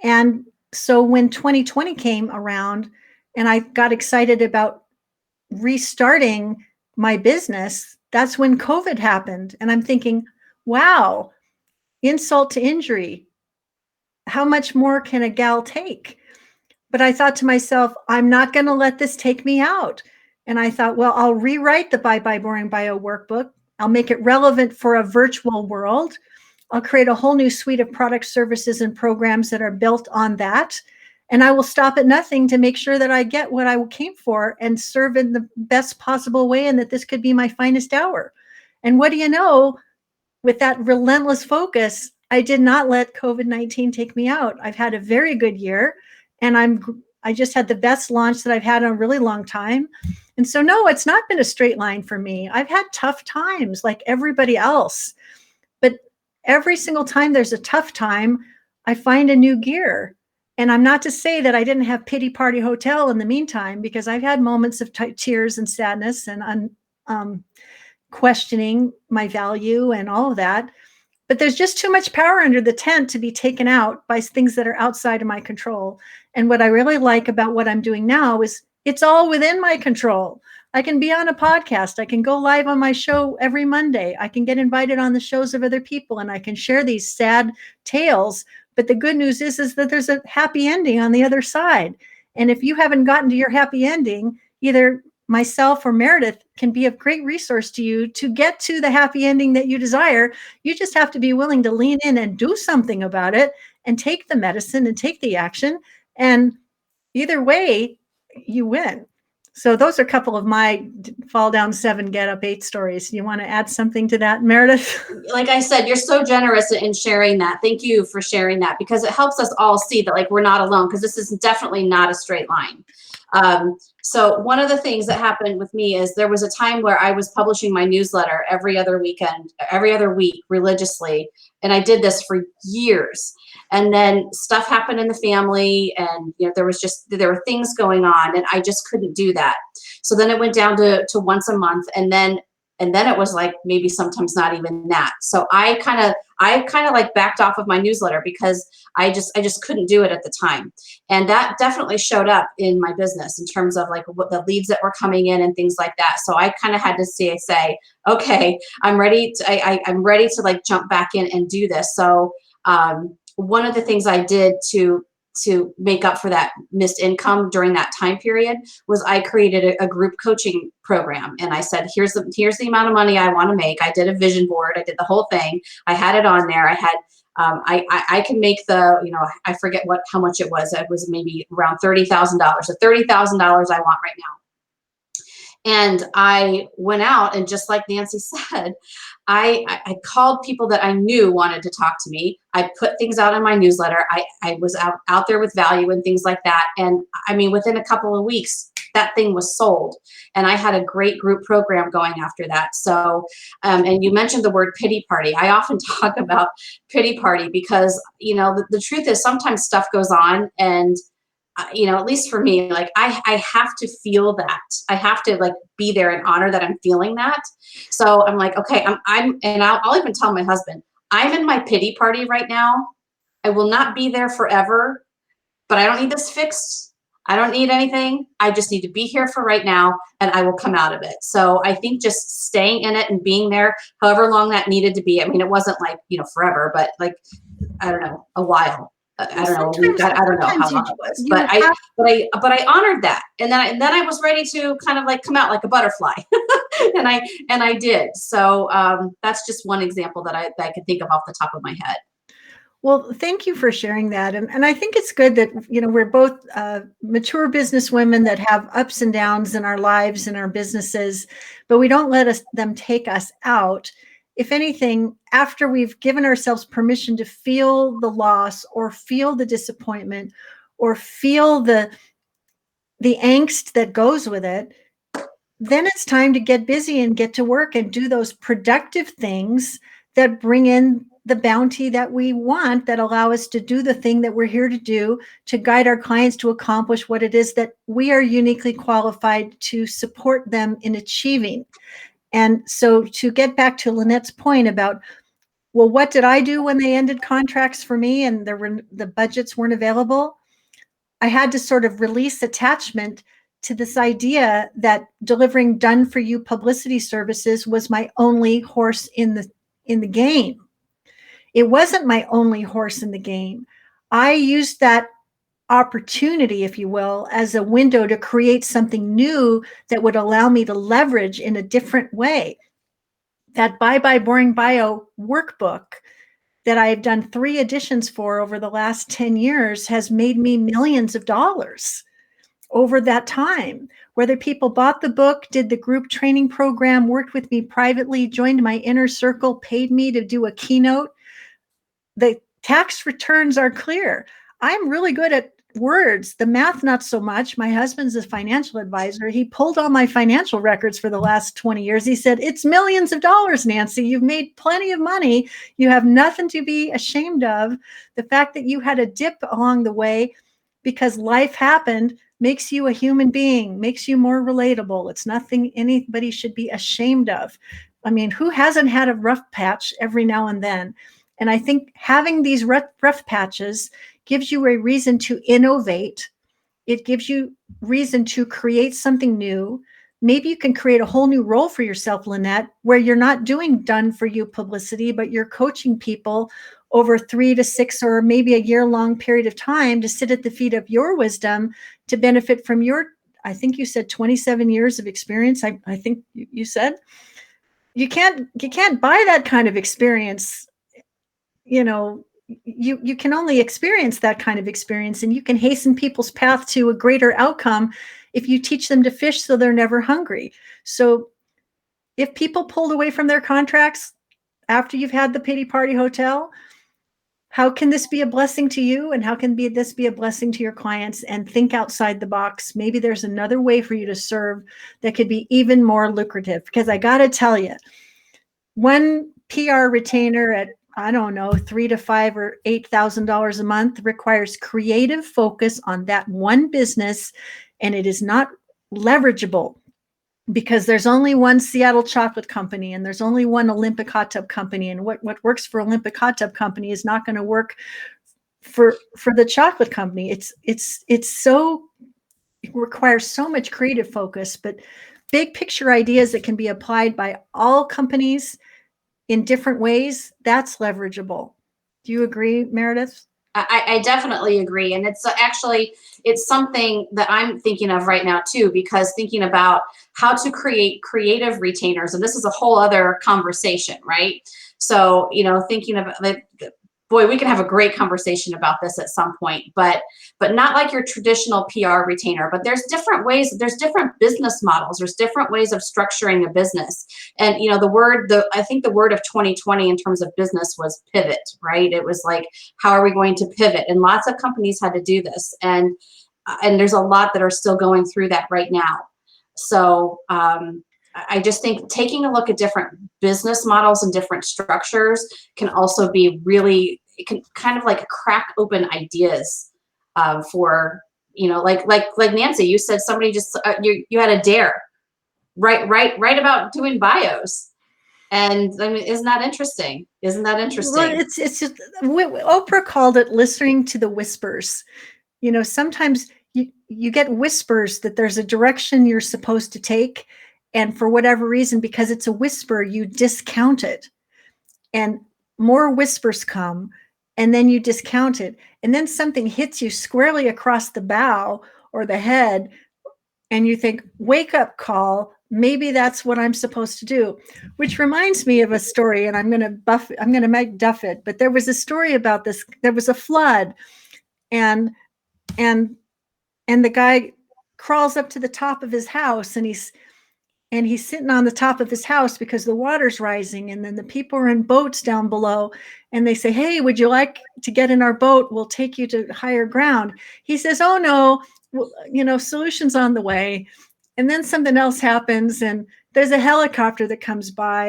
And so when 2020 came around and I got excited about restarting my business, that's when COVID happened. And I'm thinking, wow, insult to injury. How much more can a gal take? But I thought to myself, I'm not going to let this take me out. And I thought, well, I'll rewrite the Bye Bye Boring Bio workbook. I'll make it relevant for a virtual world. I'll create a whole new suite of products, services, and programs that are built on that. And I will stop at nothing to make sure that I get what I came for and serve in the best possible way, and that this could be my finest hour. And what do you know, with that relentless focus, I did not let COVID-19 take me out. I've had a very good year, and I just had the best launch that I've had in a really long time. And so, no, it's not been a straight line for me. I've had tough times like everybody else, but every single time there's a tough time, I find a new gear. And I'm not to say that I didn't have pity party hotel in the meantime, because I've had moments of tears and sadness and questioning my value and all of that. But there's just too much power under the tent to be taken out by things that are outside of my control. And what I really like about what I'm doing now is it's all within my control. I can be on a podcast. I can go live on my show every Monday. I can get invited on the shows of other people, and I can share these sad tales. But the good news is that there's a happy ending on the other side. And if you haven't gotten to your happy ending, either myself or Meredith can be of great resource to you to get to the happy ending that you desire. You just have to be willing to lean in and do something about it and take the medicine and take the action. And either way, you win. So those are a couple of my fall down 7, get up 8 stories. You want to add something to that, Meredith? Like I said, you're so generous in sharing that. Thank you for sharing that, because it helps us all see that, like, we're not alone, because this is definitely not a straight line. So one of the things that happened with me is there was a time where I was publishing my newsletter every other week religiously. And I did this for years. And then stuff happened in the family, and there were things going on, and I just couldn't do that. So then it went down to once a month, and then it was like maybe sometimes not even that. So I kind of like backed off of my newsletter because I just couldn't do it at the time. And that definitely showed up in my business in terms of like what the leads that were coming in and things like that. So I kind of had to say, okay, I'm ready to like jump back in and do this. So one of the things I did to make up for that missed income during that time period was I created a group coaching program. And I said, here's the amount of money I want to make. I did a vision board. I did the whole thing. I had it on there. I had, I can make I forget how much it was. It was maybe around $30,000. So $30,000 I want right now. And I went out, and just like Nancy said, I called people that I knew wanted to talk to me. I put things out in my newsletter. I was out there with value and things like that. And I mean, within a couple of weeks, that thing was sold. And I had a great group program going after that. So, and you mentioned the word pity party. I often talk about pity party because, the truth is sometimes stuff goes on, and at least for me, like I have to feel that. I have to like be there and honor that I'm feeling that. So I'm like, okay, I'll even tell my husband, I'm in my pity party right now. I will not be there forever, but I don't need this fixed. I don't need anything. I just need to be here for right now, and I will come out of it. So I think just staying in it and being there, however long that needed to be. I mean, it wasn't like, forever, but like, I don't know, a while. I don't know. I don't know how long it was, but I honored that, and then I was ready to kind of like come out like a butterfly, and I did. So that's just one example that I could think of off the top of my head. Well, thank you for sharing that, and I think it's good that we're both mature businesswomen that have ups and downs in our lives and our businesses, but we don't let them take us out. If anything, after we've given ourselves permission to feel the loss or feel the disappointment or feel the angst that goes with it, then it's time to get busy and get to work and do those productive things that bring in the bounty that we want, that allow us to do the thing that we're here to do, to guide our clients to accomplish what it is that we are uniquely qualified to support them in achieving. And so to get back to Lynette's point about Well, what did I do when they ended contracts for me and the budgets weren't available? I had to sort of release attachment to this idea that delivering done for you publicity services was my only horse in the game. It wasn't my only horse in the game. I used that opportunity, if you will, as a window to create something new that would allow me to leverage in a different way. That Bye Bye Boring Bio workbook that I've done 3 editions for over the last 10 years has made me millions of dollars over that time. Whether people bought the book, did the group training program, worked with me privately, joined my inner circle, paid me to do a keynote, the tax returns are clear. I'm really good at words, the math, not so much. My husband's a financial advisor. He pulled all my financial records for the last 20 years. He said, it's millions of dollars, Nancy. You've made plenty of money. You have nothing to be ashamed of. The fact that you had a dip along the way because life happened makes you a human being, makes you more relatable. It's nothing anybody should be ashamed of. I mean, who hasn't had a rough patch every now and then? And I think having these rough patches gives you a reason to innovate. It gives you reason to create something new. Maybe you can create a whole new role for yourself, Lynette, where you're not doing done for you publicity, but you're coaching people over 3 to 6 or maybe a year-long period of time to sit at the feet of your wisdom to benefit from your, I think you said 27 years of experience. I think you said you can't buy that kind of experience. You know, you can only experience that kind of experience, and you can hasten people's path to a greater outcome if you teach them to fish so they're never hungry. So if people pulled away from their contracts after you've had the pity party hotel, how can this be a blessing to you? And how can this be a blessing to your clients? And think outside the box. Maybe there's another way for you to serve that could be even more lucrative. Because I got to tell you, one PR retainer at, I don't know, $3,000 to $5,000 or $8,000 a month requires creative focus on that one business, and it is not leverageable because there's only one Seattle chocolate company and there's only one Olympic hot tub company, and what works for Olympic hot tub company is not going to work for the chocolate company. It requires so much creative focus, but big picture ideas that can be applied by all companies in different ways, that's leverageable. Do you agree, Meredith? I definitely agree. And it's actually, it's something that I'm thinking of right now too, because thinking about how to create creative retainers, and this is a whole other conversation, right? So, you know, thinking of boy, we can have a great conversation about this at some point, but not like your traditional PR retainer. But there's different ways, there's different business models, there's different ways of structuring a business. And you know, I think the word of 2020 in terms of business was pivot, right? It was like, how are we going to pivot? And lots of companies had to do this, and there's a lot that are still going through that right now. So I just think taking a look at different business models and different structures can also be really, it can kind of like crack open ideas for, you know, like Nancy, you said somebody just, you had a dare, write about doing bios. And I mean, isn't that interesting? Isn't that interesting? Well, it's just, Oprah called it listening to the whispers. You know, sometimes you get whispers that there's a direction you're supposed to take. And for whatever reason, because it's a whisper, you discount it. And more whispers come, and then you discount it. And then something hits you squarely across the bow or the head, and you think, wake up call, maybe that's what I'm supposed to do. Which reminds me of a story, and I'm going to make duff it, but there was a story about this. There was a flood, and the guy crawls up to the top of his house, and he's sitting on the top of his house because the water's rising. And then the people are in boats down below, and they say, hey, would you like to get in our boat? We'll take you to higher ground. He says, oh no, well, you know, solution's on the way. And then something else happens, and there's a helicopter that comes by,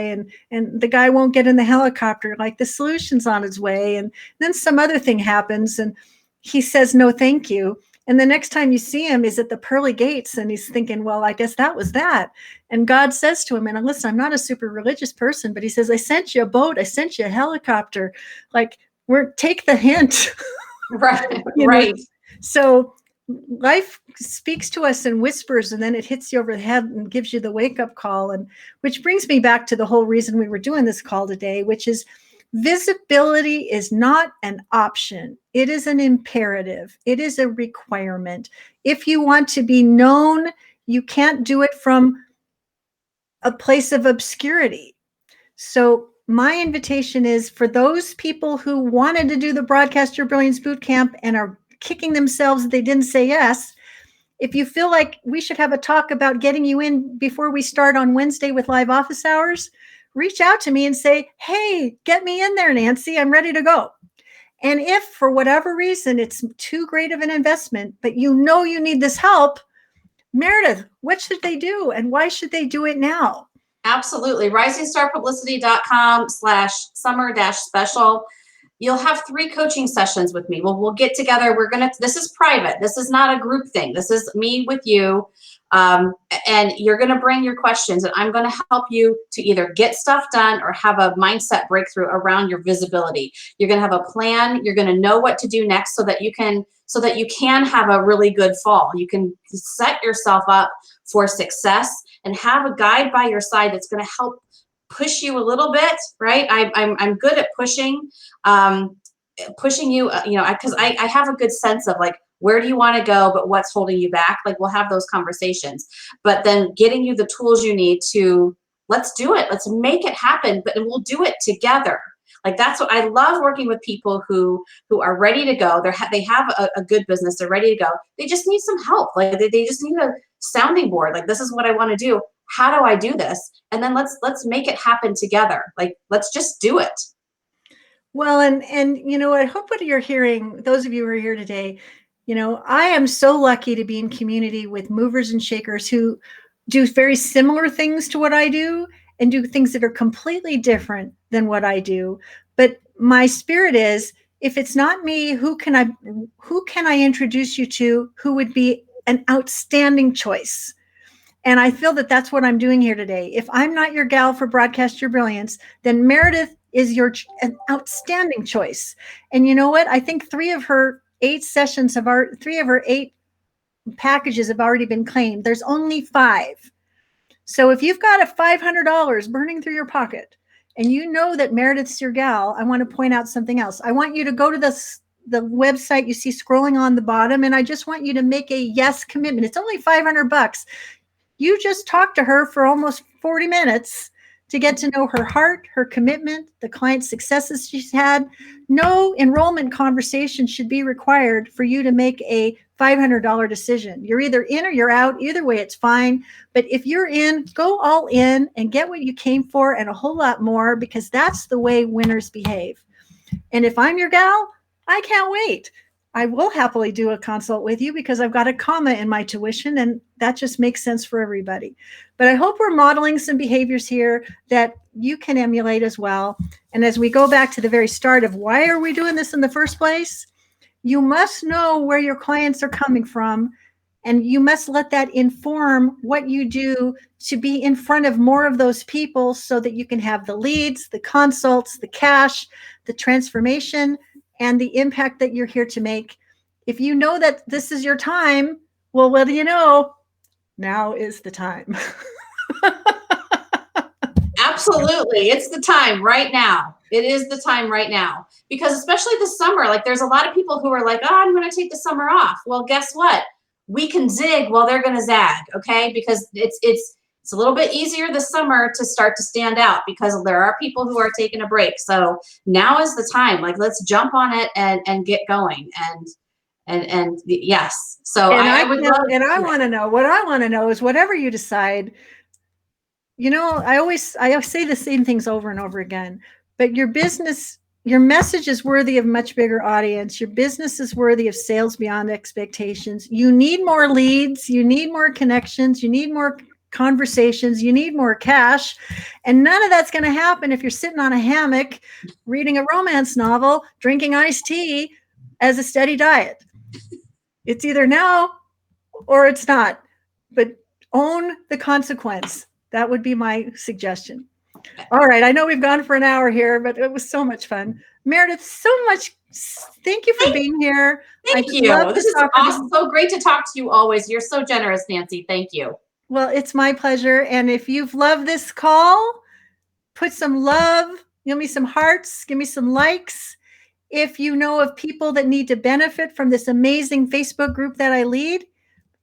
and the guy won't get in the helicopter, like the solution's on its way. And then some other thing happens, and he says, no, thank you. And the next time you see him is at the pearly gates, and he's thinking, well, I guess that was that. And God says to him, and listen, I'm not a super religious person, but he says, I sent you a boat. I sent you a helicopter. Like, take the hint. Right. You know? Right. So life speaks to us in whispers, and then it hits you over the head and gives you the wake-up call. And which brings me back to the whole reason we were doing this call today, which is visibility is not an option. It is an imperative. It is a requirement. If you want to be known, you can't do it from a place of obscurity. So my invitation is for those people who wanted to do the Broadcast Your Brilliance Bootcamp and are kicking themselves that they didn't say yes. If you feel like we should have a talk about getting you in before we start on Wednesday with live office hours, reach out to me and say, hey, get me in there, Nancy. I'm ready to go. And if for whatever reason it's too great of an investment, but you know you need this help, Meredith, what should they do and why should they do it now? Absolutely. risingstarpublicity.com/summer-special. You'll have 3 coaching sessions with me. We'll get together. This is private. This is not a group thing. This is me with you. And you're going to bring your questions, and I'm going to help you to either get stuff done or have a mindset breakthrough around your visibility. You're going to have a plan. You're going to know what to do next so that you can have a really good fall. You can set yourself up for success and have a guide by your side that's going to help push you a little bit, right? I'm good at pushing you, because I have a good sense of like, where do you want to go, but what's holding you back? Like, we'll have those conversations, but then getting you the tools you need to, let's do it. Let's make it happen, but we'll do it together. Like, that's what I love, working with people who are ready to go. They have a good business. They're ready to go. They just need some help. Like, they just need a sounding board. Like, this is what I want to do. How do I do this? And then let's make it happen together. Like, let's just do it. Well, and I hope what you're hearing, those of you who are here today, I am so lucky to be in community with movers and shakers who do very similar things to what I do and do things that are completely different than what I do. But my spirit is, if it's not me, who can I introduce you to who would be an outstanding choice? And I feel that that's what I'm doing here today. If I'm not your gal for Broadcast Your Brilliance, then Meredith is an outstanding choice. And you know what? I think 3 of her 8 packages have already been claimed. There's only 5. So if you've got a $500 burning through your pocket and you know that Meredith's your gal, I want to point out something else. I want you to go to the website you see scrolling on the bottom, and I just want you to make a yes commitment. It's only $500. You just talk to her for almost 40 minutes to get to know her heart, her commitment, the client successes she's had. No enrollment conversation should be required for you to make a $500 decision. You're either in or you're out. Either way, it's fine. But if you're in, go all in and get what you came for and a whole lot more, because that's the way winners behave. And if I'm your gal, I can't wait. I will happily do a consult with you because I've got a comma in my tuition, and that just makes sense for everybody. But I hope we're modeling some behaviors here that you can emulate as well. And as we go back to the very start of why are we doing this in the first place, you must know where your clients are coming from, and you must let that inform what you do to be in front of more of those people so that you can have the leads, the consults, the cash, the transformation, and the impact that you're here to make. If you know that this is your time, well, what do you know? Now is the time. Absolutely. It's the time right now. It is the time right now. Because especially this summer, like, there's a lot of people who are like, oh, I'm going to take the summer off. Well, guess what? We can zig while they're going to zag, okay? Because it's a little bit easier this summer to start to stand out because there are people who are taking a break. So now is the time. Like, let's jump on it and get going. And yes. So I would love. And I want to know, what I want to know is, whatever you decide, I say the same things over and over again, but your message is worthy of a much bigger audience. Your business is worthy of sales beyond expectations. You need more leads. You need more connections. You need more conversations. You need more cash. And none of that's going to happen if you're sitting on a hammock, reading a romance novel, drinking iced tea as a steady diet. It's either now or it's not, but own the consequence. That would be my suggestion. All right. I know we've gone for an hour here, but it was so much fun. Meredith, so much. Thank you for being here. Thank you. This is awesome. So great to talk to you always. You're so generous, Nancy. Thank you. Well, it's my pleasure. And if you've loved this call, put some love, give me some hearts, give me some likes. If you know of people that need to benefit from this amazing Facebook group that I lead,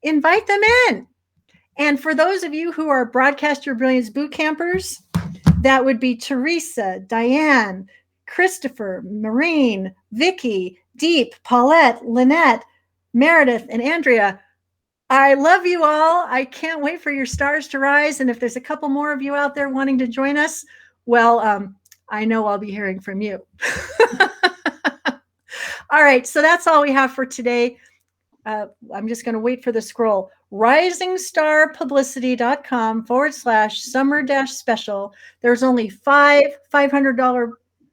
invite them in. And for those of you who are Broadcast Your Brilliance boot campers, that would be Teresa, Diane, Christopher, Maureen, Vicky, Deep, Paulette, Lynette, Meredith, and Andrea. I love you all. I can't wait for your stars to rise. And if there's a couple more of you out there wanting to join us, well, I know I'll be hearing from you. All right. So that's all we have for today. I'm just going to wait for the scroll. risingstarpublicity.com/summer-special. There's only 5 $500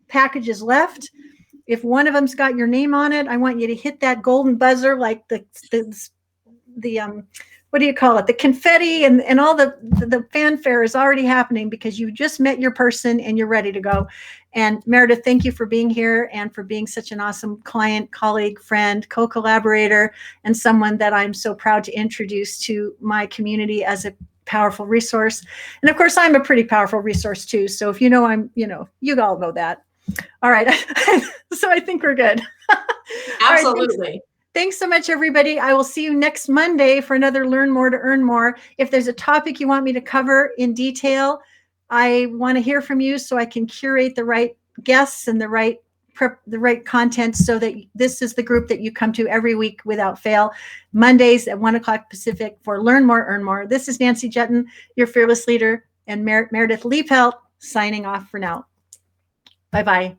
packages left. If one of them's got your name on it, I want you to hit that golden buzzer, like the what do you call it? The confetti and all the fanfare is already happening because you just met your person and you're ready to go. And Meredith, thank you for being here and for being such an awesome client, colleague, friend, co-collaborator, and someone that I'm so proud to introduce to my community as a powerful resource. And of course, I'm a pretty powerful resource too. So if you know, you all know that. All right. So I think we're good. Absolutely. Right, thanks so much, everybody. I will see you next Monday for another Learn More to Earn More. If there's a topic you want me to cover in detail, I want to hear from you so I can curate the right guests and the right content so that this is the group that you come to every week without fail. Mondays at 1 o'clock Pacific for Learn More, Earn More. This is Nancy Juetten, your fearless leader, and Meredith Liepelt signing off for now. Bye-bye.